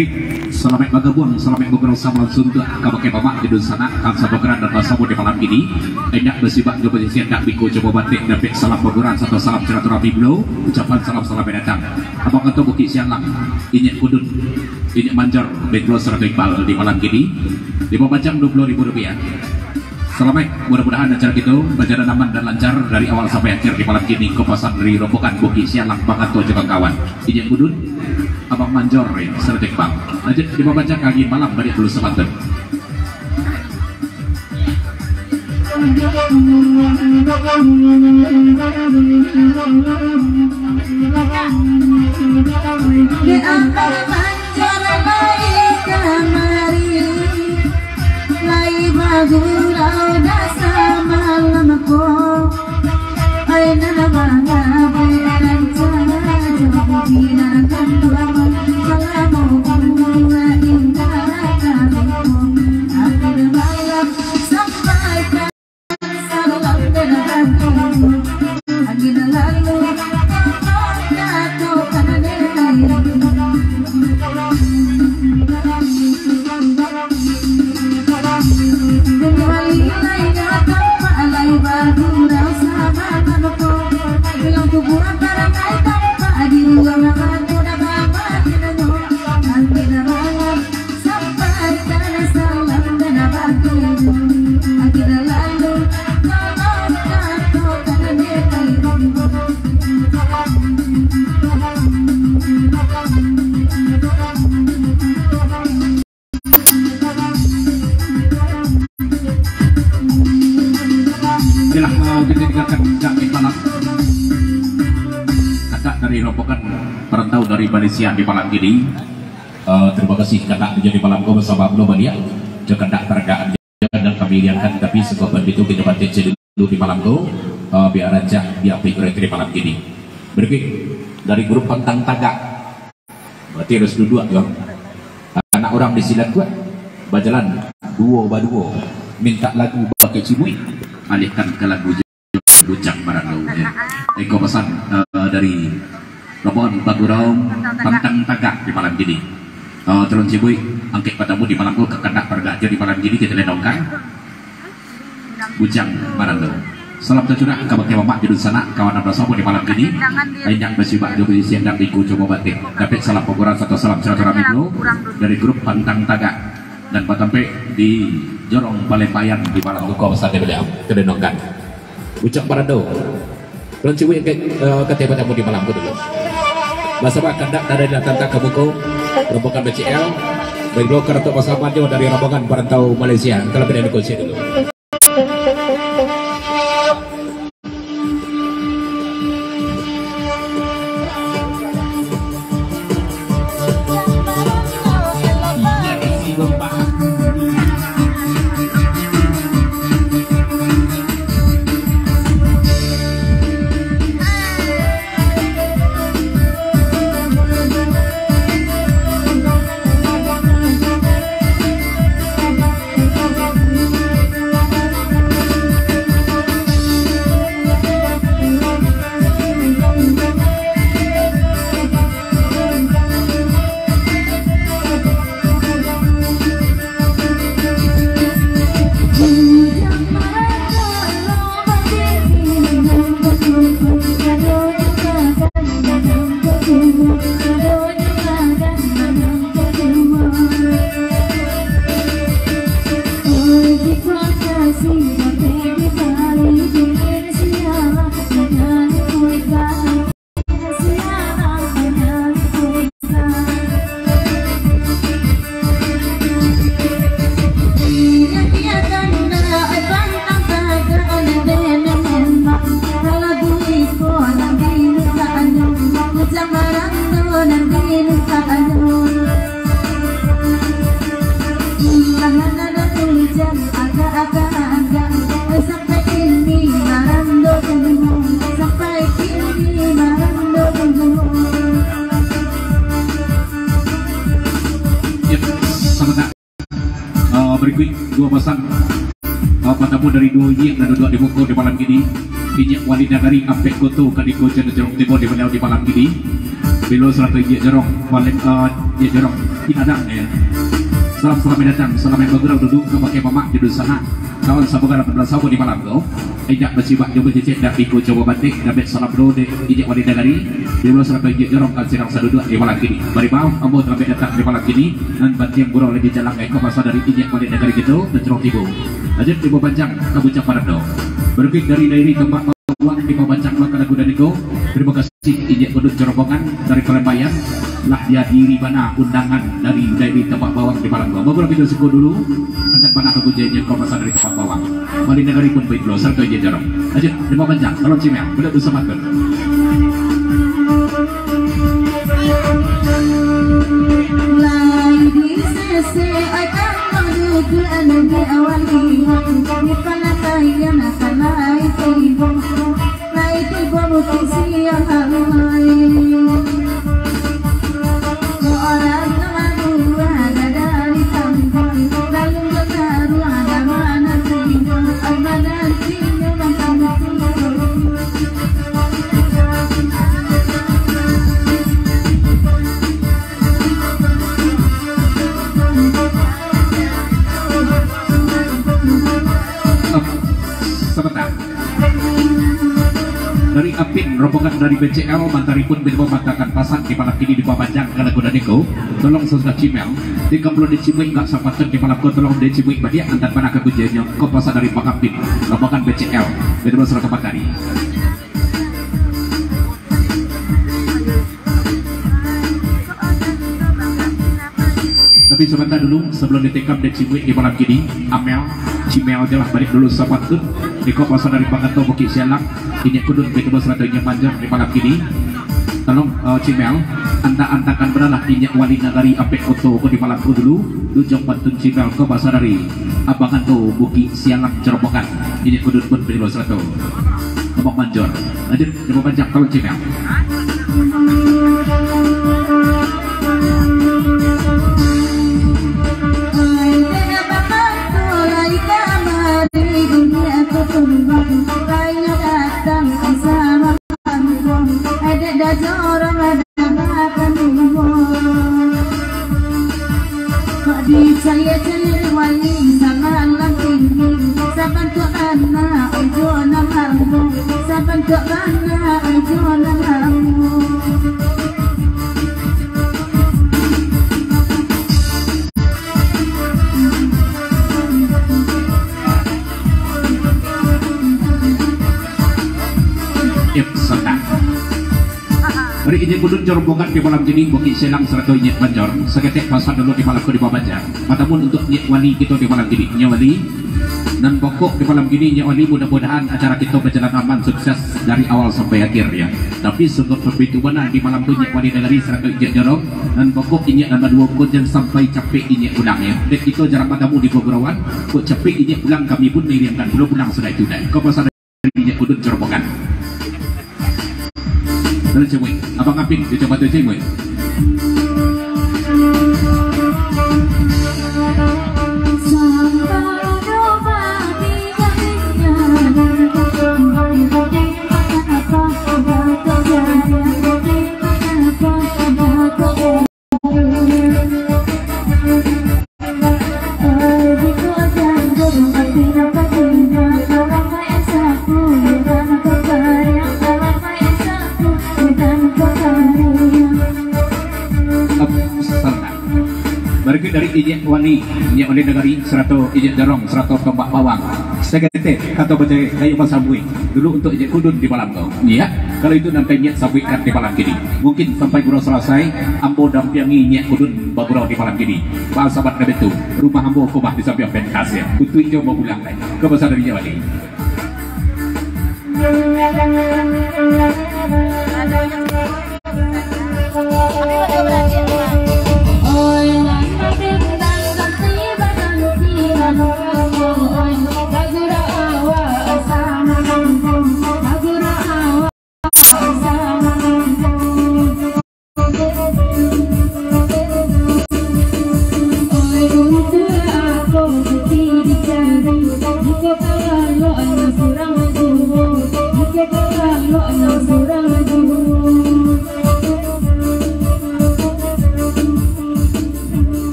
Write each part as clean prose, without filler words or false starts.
Berikut selamat magabun, selamat beberapa sama langsung ke kabakai pamak di sana kan sabogeran dan pasamu di malam ini. Endak bersibak di posisi hendak biku coba batik dapat salam beguran satu salam silaturahmi beliau. Ucapan salam datang. Abang ketua Bukit Sialang, Inyek Kudut, Inyek Manjar, Beklo Seratu Iqbal di malam ini. 5 jam Rp20.000. Selamat, mudah-mudahan acara kita berjalan aman dan lancar dari awal sampai akhir di malam ini. Kopasan dari rombongan Bukit Sialang, Bang Anto juga kawan. Inyek Kudut, Abang Manjor, Serta Iqbal. Lanjut dibaca kali malam dari Hulu Semanten. Di antara Manjor baik kamari, lai bagurau dasa malamku, ay nalabanga beran cara jabina kandua kalamu bunga indah kaliku, akhir malam sampai salam denganku, angin lalu jatuh karena dari rombongan perantau dari Malaysia di malam ini. Terima kasih kakak menjadi malam kau bersama Beliau Badia. Jangan tak tergaan dan kami lihatkan tapi sekolah itu kita batik dulu di malam kau biar aja biar pikir di malam ini. Berikut dari grup Pantang Tagak. Berarti harus dua ya. Anak orang disilat kuat berjalan duo minta lagu pakai cibui alihkan ke lagu Bujang Barangau ya. Eko pesan dari rombongan Bagurau Pantang Tagak di malam ini. Telun Cibui angkit padamu di malam ke kendak pergajah di malam ini kita lenongkan Bujang Barangau. Salam tercurah kabakai mamak di sana kawan abra sopo di malam ini. Banyak bersibak di posisi hendak biku coba batik. Dapat salam penguran satu salam silaturahmi dulu dari grup Pantang Tagak dan sampai di Jorong Palepayan di malam ke kawasan beliau kita lenongkan Bujang Barangau. Telun Cibui angkit padamu di malam dulu. Bersama kandak dari datang ke buku rombongan BCL dari bloker atau pasangan dari rombongan perantau Malaysia. Kalau beda negosiasi dulu. Berikut dua pasang patamu dari dua Inyek dan dua Dimoko di malam ini. Inyek Wali Nagari Ampek Koto Kadiko Jana Jerong Timur di malam ini. Bilo 100 Inyek Jerong Wali Inyek Jerong pinadang ya. Salam datang, salam yang bergerak duduk ke pakai mamak di sana. Kawan sabar pada sabu di malam tu. Ejak bersibak coba cecek dak ikut coba batik dapat salam do de ijek wali negari. Di bulan sampai ijek jorong kan sidang saduduk di malam kini. Bari mau ambo sampai datang di malam kini dan bantiang gurau lagi jalan ke pasar dari ijek wali negari gitu dan cerong tibu. Lanjut di bawah panjang kabucak parado. Berbik dari tempat uang di bawah panjang maka lagu dan iko. Terima kasih ijek penduduk cerombongan dari Palembang. Lah dia diri mana undangan dari tempat bawang di malam gua. Beberapa video suku dulu antar panah ke kujanya kau pasar dari tempat bawang. Wali negari pun baik lo serta ijek jorong. Lanjut di bawah panjang kalau cimel boleh bersama kan. Dari Apin, rombongan dari BCL, mantaripun bin mematakan pasang di malam ini di bawah panjang karena kuda niko. Tolong saudara Cimel, jika belum dicimui nggak sampaikan di malam kau tolong dicimui badia antar panah ke kujanya kau pasang dari Pak Apin, rombongan BCL, bin masyarakat Patari. Tapi sebentar dulu sebelum ditekam dan cimui di malam kini, Amel, Cimel jelas balik dulu sahabat tuh di kopasa dari Panganto Bukit Sialang ini kudun begitu sertanya panjang di malam kini. Tolong Cimel anta-antakan beralah minyak wali nagari apek oto di malam dulu dujong pantun Cimel kopasa dari Abanganto Bukit Sialang Cerobokan ini kudun pun begitu serta Kebak Manjor. Lanjut di panjang tolong Cimel. Hari ini kudun rombongan di malam ini Bukit Selang serta Nyet Banjor seketek pasal dulu di malam di bawah banjar. Matamun untuk Nyet Wali kita di malam ini Nyet Wali dan pokok di malam ini Nyet Wali mudah-mudahan acara kita berjalan aman sukses dari awal sampai akhir ya. Tapi sungguh begitu mana di malam itu Nyet Wali negeri serta Nyet Jorong dan pokok Nyet nama dua kod yang sampai capek Nyet pulang ya. Dan kita jarak matamu di Bogorowan kok capek Nyet pulang kami pun mengirimkan belum pulang sudah itu dah. Kau pasal dari Nyet kudun rombongan. Lalu cewek, abang Apin, dia coba tuh cewek. Dari Ijek Wali, Nyet Wali negeri, serato Ijek Jorong, serato Tombak Bawang. Sekete kata baca kayu pasabui dulu untuk Ijek Kudun di malam tu. Iya, kalau itu nanti Nyet sabuikan di malam kini. Mungkin sampai gurau selesai, ambo dampingi Nyet Kudun bagurau di malam kini. Pak sahabat nabi tu, rumah ambo kubah di samping pentas ya. Untuk itu mau pulang lagi. Kebesar dari Nyet Wali.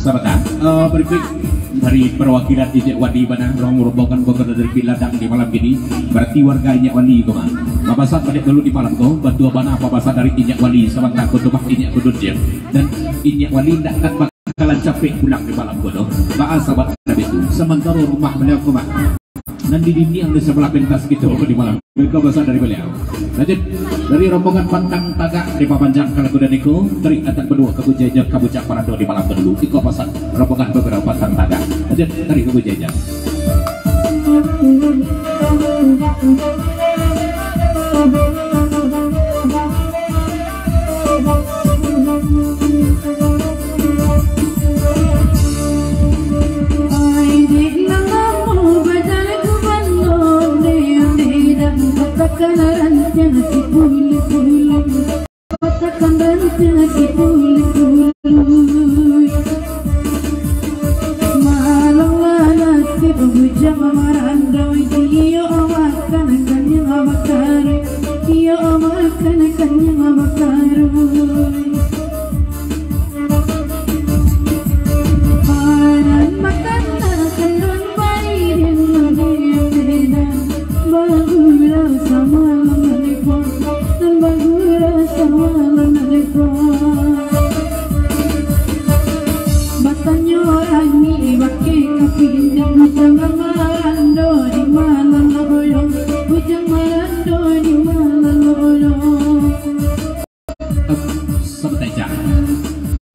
sahabat. Berikut dari perwakilan Ijek Wadi mana rong merupakan bogor dari Piladang di malam ini. Berarti warga Ijek Wali koma. Bapasan balik dulu di malam kau. Bantu mana bapasan dari Ijek Wali sama takut tuh Ijek Kudun dia. Dan Ijek Wali tidak akan bakalan capek pulang di malam kau. Bahas sahabat Nabi itu. Sementara rumah beliau koma. Dan di dinding yang di sebelah pentas gitu di malam. Mereka besar dari beliau. Lanjut dari rombongan pantang tagak di Papanjang Kalakudan Niko teri atas berdua kebujajan kabucak parado di malam kedulu Iko pasang rombongan beberapa pantang tagak. Lanjut dari kebujajan.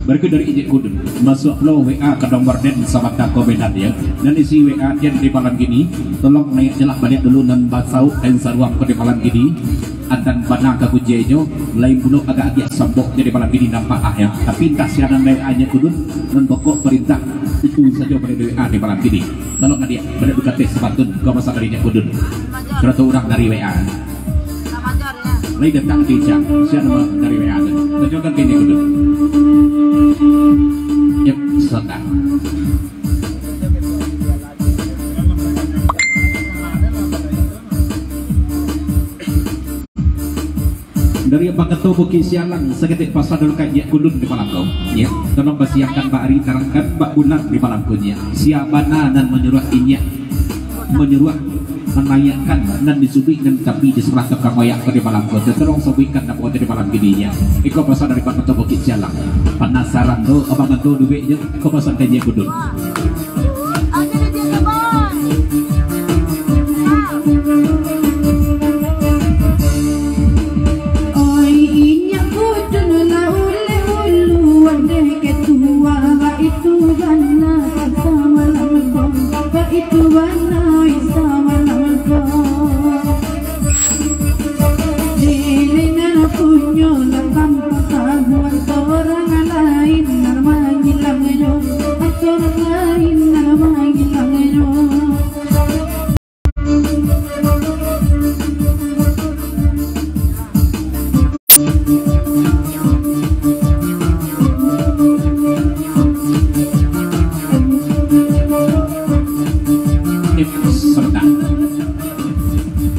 Berikut dari Ijek Kudun masuk flow WA ke nomor den sama komentar ya. Dan isi WA den di malam gini tolong naik jelas balik dulu dan basau dan saruang di malam gini dan panang ke kujejo lain pun agak sambok jadi malam gini nampak ya. Tapi entah siapa WA nya Kudun dan pokok perintah itu saja pada WA di malam gini. Tolong dia pada dekat sepatun kau masa dari Ijek Kudun 100 orang dari WA. Lain datang dijak siapa dari WA tunjukkan ke Ijek Kudun. Yep, selesai. Dari Pak Ketua Bukit Sialang seketik pasal dulu kajian Kudun di malam kau ya. Tolong bersiapkan Pak Ari terangkan Pak Bunar di malam kunya. Siapana dan menyuruh inya menyuruh menayakkan dan disubik dan tapi di sebelah tukang wayak di malam kau terong subikkan dan di malam gininya. Iko pasal dari Pak Ketua Bukit Sialang. Penasaran tuh apa bentuk duitnya kau pasal kajian Kudun.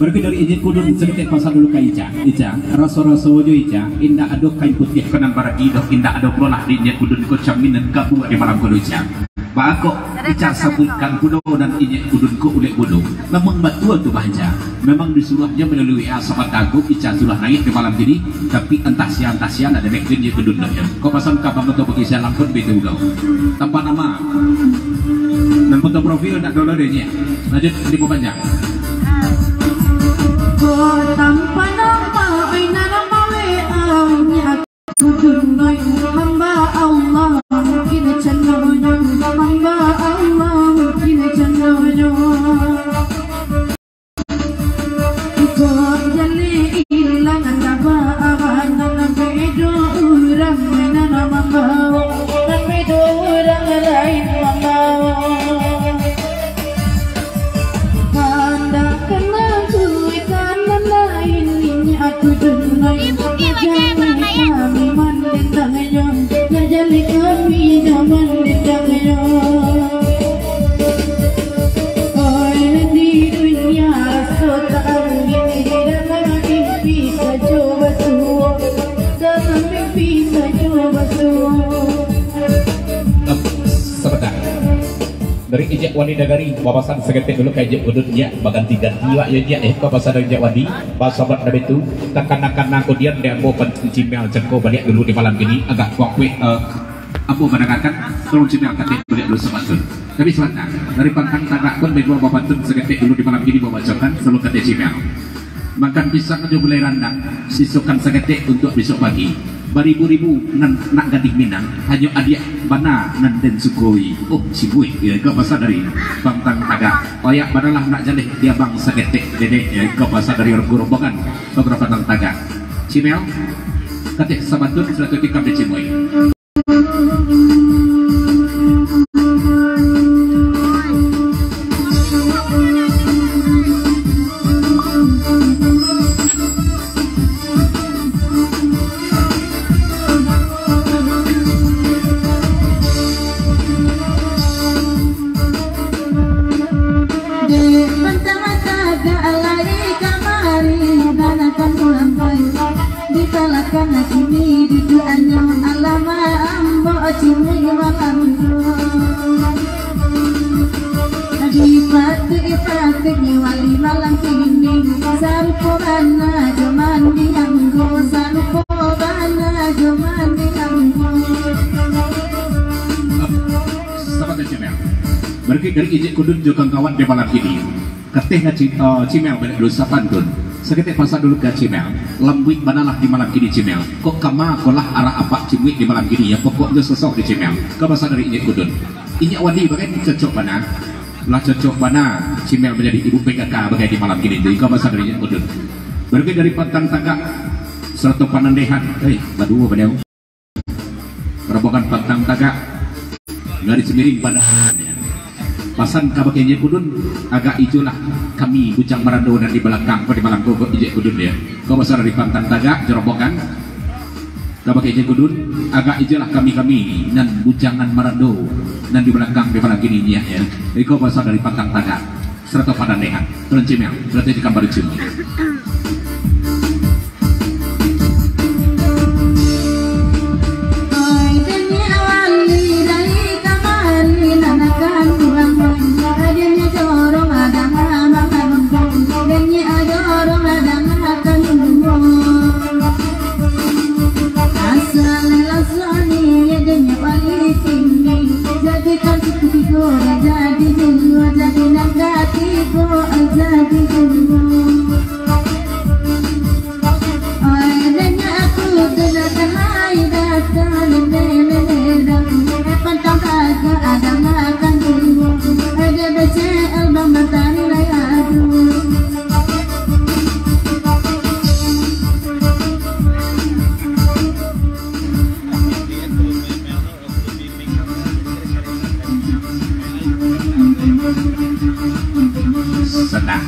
Pergi dari Ijek Kudun sedikit pasal dulu ke Ica rasa-rasa wajah Ica indah ada kain putih kenang baragi dok indah ada perolah di Ijek Kudun ko caminan kabua di malam kudu Ica bako Ica sabutkan kudo dan Ijek Kudun ko ulek kudo memang betul tuh baca memang disuruhnya melalui sama tagu Ica sudah naik di malam ini tapi entah siang ada mek di Ijek Kudun ya kau pasang kapal betul bagi saya langsung betul kau tanpa nama dan foto profil nak dolarnya lanjut di banyak. Tanpa nama, nama WA-nya Kudun hamba Allah mungkin cenderungnya hamba Allah mungkin cenderungnya kok jadi hilang apa dan bedo orang mana membawa dan bedo orang lain membawa anda kena dari ijek wadi negari wawasan segetik dulu kayak ijek udut ya baganti ganti wa ya ya wawasan dari ijek wadi sahabat nabi itu takkan kemudian dia mau pencimel cengko balik dulu di malam gini agak waktu aku mendengarkan tolong cimel katik balik dulu sebentar tapi sebentar dari pantang tagak pun berdua bapak tun segetik dulu di malam gini membacakan selalu katik cimel makan pisang aja mulai randang sisukan segetik untuk besok pagi beribu-ribu nak gading Minang hanya adik bana nan den sukoi si bui ya ke bahasa dari pantang tagak oyak banalah nak jalih dia bang segetik dedek ya ke bahasa dari rombongan beberapa pantang tagak cimel katik sabatun sudah ketika becimoy dari ijek kudun juga kawan di malam ini ketihnya cimel balik dulu sapantun seketik pasal dulu ke cimel lembuik banalah di malam ini cimel kok kama kolah arah apa cimwik di malam ini ya pokoknya sosok di cimel ke pasal dari ijek kudun ijek wadi bagai cocok mana lah cocok mana cimel menjadi ibu PKK bagai di malam ini jadi ke pasal dari ijek kudun berarti dari pantang tagak serta panandehan badua badau rombongan pantang tagak dari Semiring pada pasan kabak ijek kudun agak itulah kami bujang marando dan di belakang di malam kau ijek kudun ya kau besar dari pantang tagak jerobokan kabak ijek kudun agak itulah kami dan bujangan marando dan di belakang di malam gini ya jadi kau besar dari pantang tagak serta pada nehan turun cimel berarti di kamar cimel senang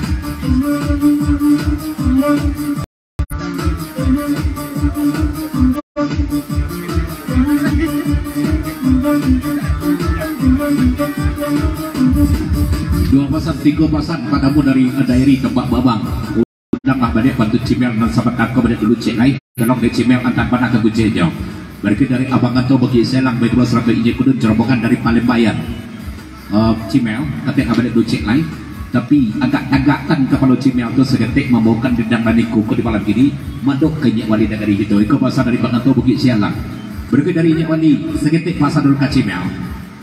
dua pasang tiga pasang padamu dari dairi tebak babang udanglah badai bantu cimel dan sahabat aku badai dulu cek naik kalau dari cimel antar panah ke kucenya berarti dari abang atau bagi selang baik dua serata ijek kudun jerobokan dari Palembang cimel katanya badai dulu cek naik tapi agak-agakkan kepala cimel itu seketik membawakan dendam maniku di malam ini madok ke Nyak Wali dari itu itu pasal dari Bang Anto Bukit Sialang berikut dari Nyak Wali seketik pasal dulu ke cimel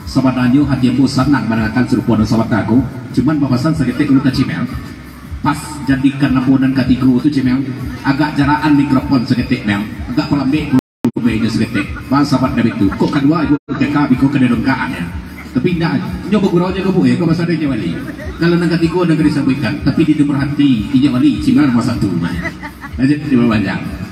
sebenarnya hati aku senang mendengarkan serupa dan sahabat aku cuman bahasan seketik dulu ke cimel pas jadikan lampunan ketiga itu cimel agak jaraan mikrofon seketik mel agak pelambek bumbunya seketik bahasa sahabat dari itu kok kedua ibu kekab kok kena dongkaan ya tapi tidak nyoba gurau aja kamu ya kau bahasa dari Nyak Wali kalau nang ketiga negeri sampaikan tapi di timur hati Nyak Wali cimel nomor satu aja terima banyak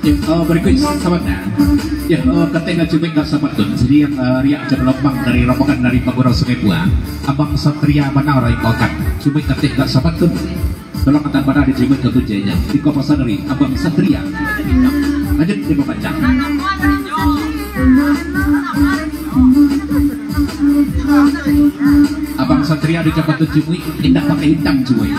berikut sahabatnya. Ya, ketika cubit gak sahabat tuh. Jadi yang riak jam lembang dari rombongan dari Pagurau Sungai Buah. Abang Satria mana orang yang cubit ketika gak sahabat tuh. Tolong kata pada di cubit ketujuhnya. Di kawasan dari Abang Satria. Lanjut di pembacaan. Abang Satria di Jakarta Cibui tidak pakai hitam cuy.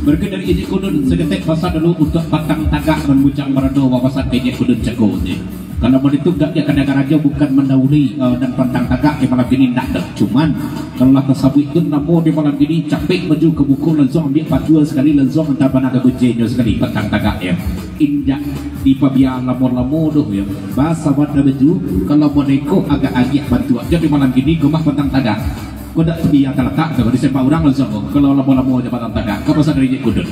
Berkedari Ejek Kudun sedetik masa dulu untuk batang tagak membucang merado wawasan Ejek Kudun Ceko ni. Kalau begitu gak dia kadang-kadang raja bukan mendahului dan pantang tagak di malam ini tak ada. Cuman kalau lah tersabut itu namo di malam ini capek maju ke buku lenzong ambil pajual sekali lenzong entah mana ke gujenyo sekali pantang tagak ya. Injak di pabia lamor-lamor doh ya. Bahasa wadna baju kalau boneko agak-agak bantu aja di malam ini gemah pantang tagak. Kau tak dia terletak kalau disempat orang langsung kalau lama-lama jabatan tagak kau pasal dari Ejek Kudun.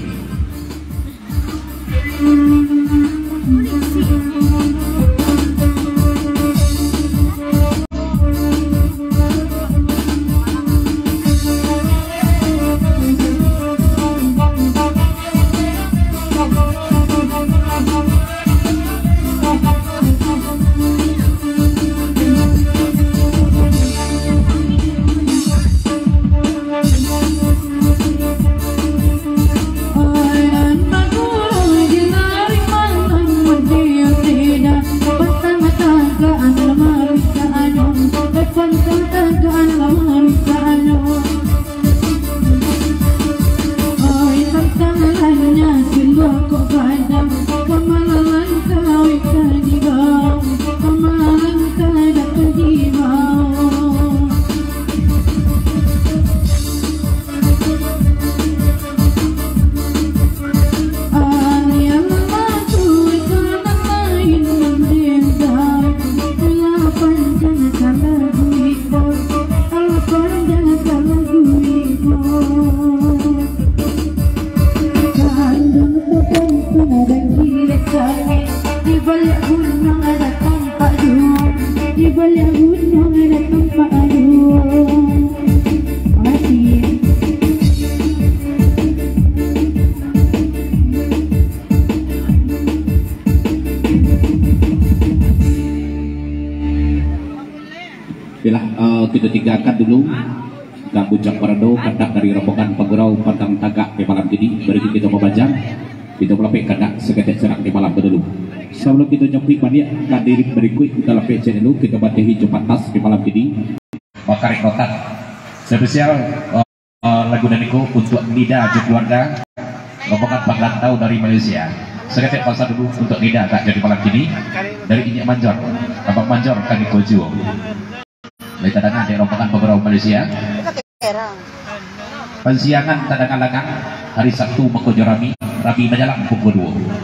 Kita tinggalkan dulu Bucang Parado kandak dari rombongan Pagurau Pantang Tagak di malam ini. Berikut kita membajang kita melapik kandak sekedar serang di malam dulu. Sebelum kita nyampi banyak kadirik berikut kita lapik channel kita batihi cepat tas di malam ini. Makarik notat spesial lagu Daniko untuk Nida dan keluarga rombongan Panglantau dari Malaysia. Sekedar pasal dulu untuk Nida tak jadi malam ini dari Inyak Manjor Abang Manjor Kaniko Juo. Dari cadangan dari rombongan Pagurau Malaysia. Pensiangan cadangan lagang hari Sabtu Mako Jorami Rabi Majalang pukul 2.